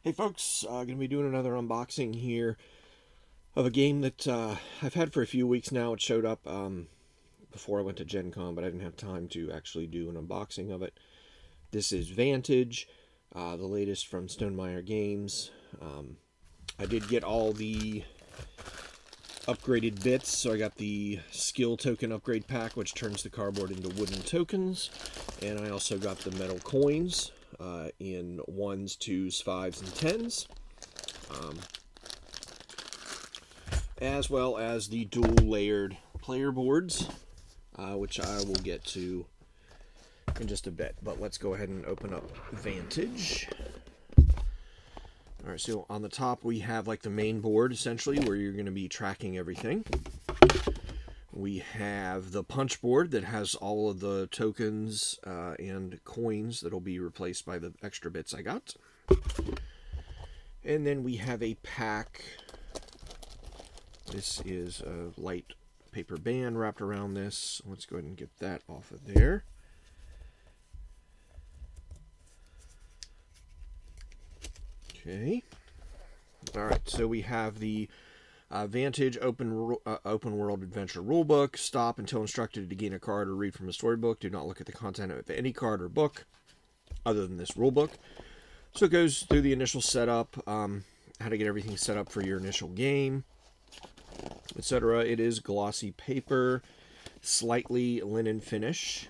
Hey folks, going to be doing another unboxing here of a game that I've had for a few weeks now. It showed up before I went to Gen Con, but I didn't have time to actually do an unboxing of it. This is Vantage, the latest from Stonemaier Games. I did get all the upgraded bits, so I got the skill token upgrade pack, which turns the cardboard into wooden tokens, and I also got the metal coins in 1s, 2s, 5s, and 10s, as well as the dual layered player boards, which I will get to in just a bit. But let's go ahead and open up Vantage. Alright, so on the top we have like the main board, essentially, where you're going to be tracking everything. We have the punch board that has all of the tokens and coins that will be replaced by the extra bits I got. And then we have a pack. This is a light paper band wrapped around this. Let's go ahead and get that off of there. Okay. Alright, so we have the Vantage open world adventure rulebook. Stop until instructed to gain a card or read from a storybook. Do not look at the content of any card or book other than this rulebook. So it goes through the initial setup, how to get everything set up for your initial game, etc. It is glossy paper, slightly linen finish.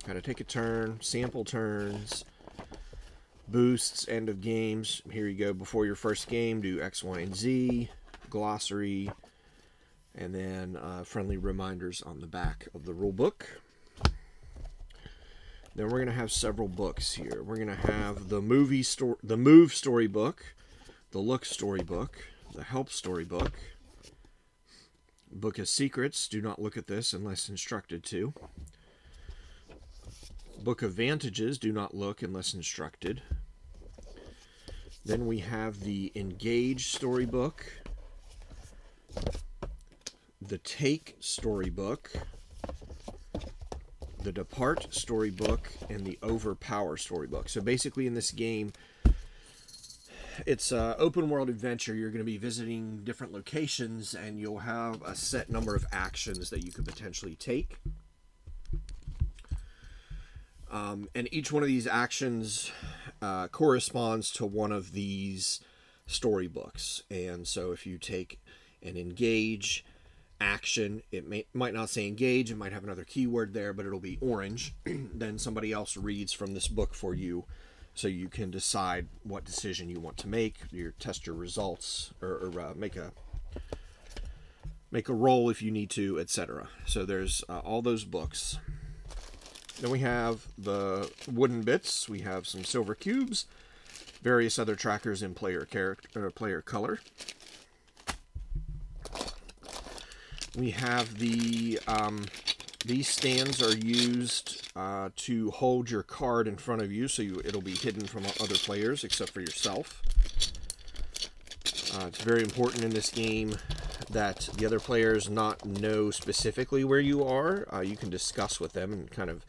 How to take a turn, sample turns, boosts, end of games. Here you go. Before your first game, do X, Y, and Z, glossary, and then friendly reminders on the back of the rule book. Then we're going to have several books here. We're going to have the Move storybook, the Look storybook, the Help storybook, Book of Secrets. Do not look at this unless instructed to. Book of Vantages. Do not look unless instructed. Then we have the Engage storybook, the Take storybook, the Depart storybook, and the Overpower storybook. So basically in this game, it's an open world adventure. You're going to be visiting different locations, and you'll have a set number of actions that you could potentially take. And each one of these actions corresponds to one of these storybooks. And so if you take an engage action, it might not say engage, it might have another keyword there, but it'll be orange. Then somebody else reads from this book for you, so you can decide what decision you want to make. You test your results, or make a roll if you need to, etc. So there's all those books. Then we have the wooden bits. We have some silver cubes, various other trackers in player color. We have these stands are used to hold your card in front of you, so it'll be hidden from other players except for yourself. It's very important in this game that the other players not know specifically where you are. You can discuss with them and kind of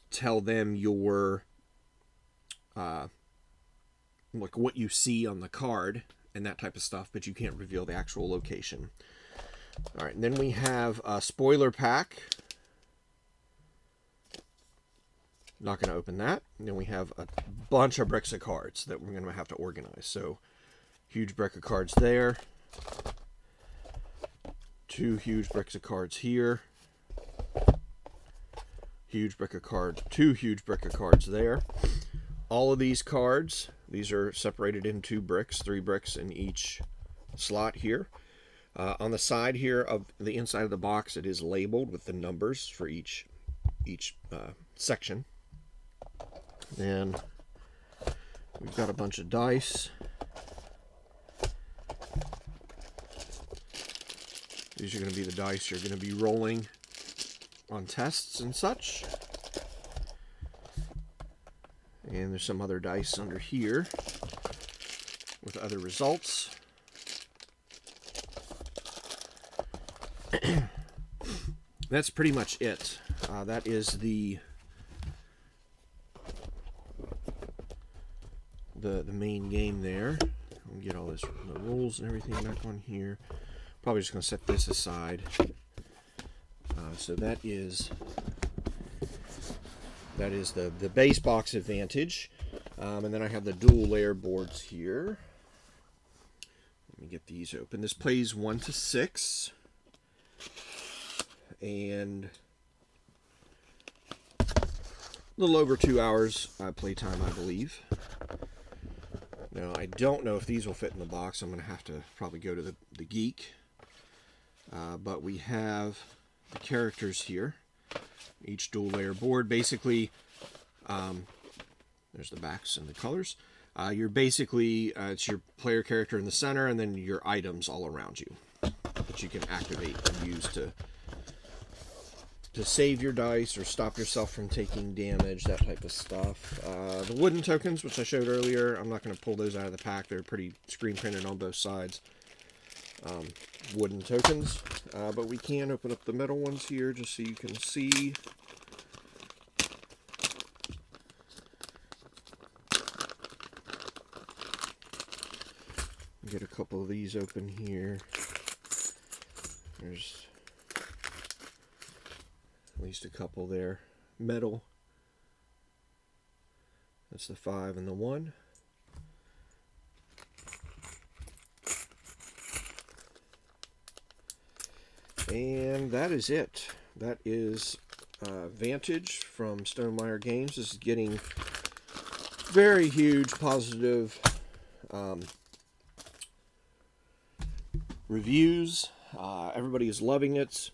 tell them your like what you see on the card and that type of stuff, but you can't reveal the actual location. All right, and then we have a spoiler pack. Not going to open that. And then we have a bunch of bricks of cards that we're going to have to organize. So, huge brick of cards there. 2 huge bricks of cards here. Huge brick of cards. 2 huge brick of cards there. All of these cards, these are separated into 2 bricks, 3 bricks in each slot here. On the side here of the inside of the box, it is labeled with the numbers for each section. And we've got a bunch of dice. These are going to be the dice you're going to be rolling on tests and such. And there's some other dice under here with other results. That's pretty much it. That is the the main game there. I'll get all the rules and everything back on here. Probably just going to set this aside. So that is the base box of Vantage. And then I have the dual layer boards here. Let me get these open. This plays 1 to 6. And a little over 2 hours playtime, I believe. Now, I don't know if these will fit in the box. I'm going to have to probably go to the Geek. But we have the characters here. Each dual layer board. Basically, there's the backs and the colors. You're basically, it's your player character in the center, and then your items all around you that you can activate and use to save your dice or stop yourself from taking damage, that type of stuff. The wooden tokens, which I showed earlier, I'm not going to pull those out of the pack. They're pretty screen printed on both sides. Wooden tokens. But we can open up the metal ones here just so you can see. Get a couple of these open here. There's at least a couple there. Metal. That's the 5 and the 1. And that is it. That is Vantage from Stonemaier Games. This is getting very huge positive reviews. Everybody is loving it.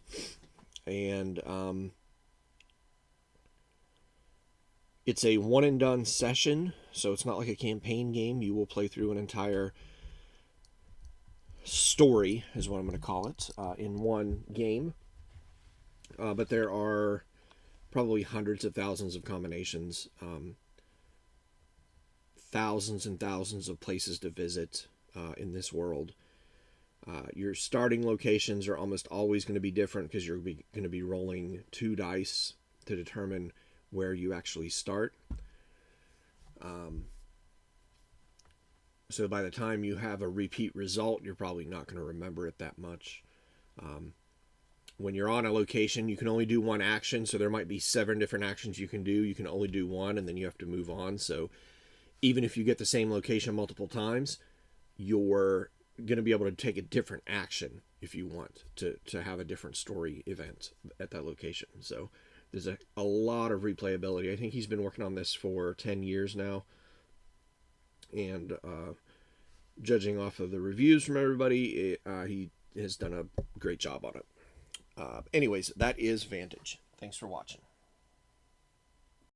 And it's a one and done session, so it's not like a campaign game. You will play through an entire story, is what I'm going to call it, in one game. But there are probably hundreds of thousands of combinations, thousands and thousands of places to visit in this world. Your starting locations are almost always going to be different because you're going to be rolling 2 dice to determine where you actually start. So by the time you have a repeat result, you're probably not going to remember it that much. When you're on a location, you can only do one action, so there might be 7 different actions you can do. You can only do one, and then you have to move on. So even if you get the same location multiple times, you're going to be able to take a different action if you want to have a different story event at that location. So there's a lot of replayability. I think he's been working on this for 10 years now. And judging off of the reviews from everybody, he has done a great job on it. Anyways, that is Vantage. Thanks for watching.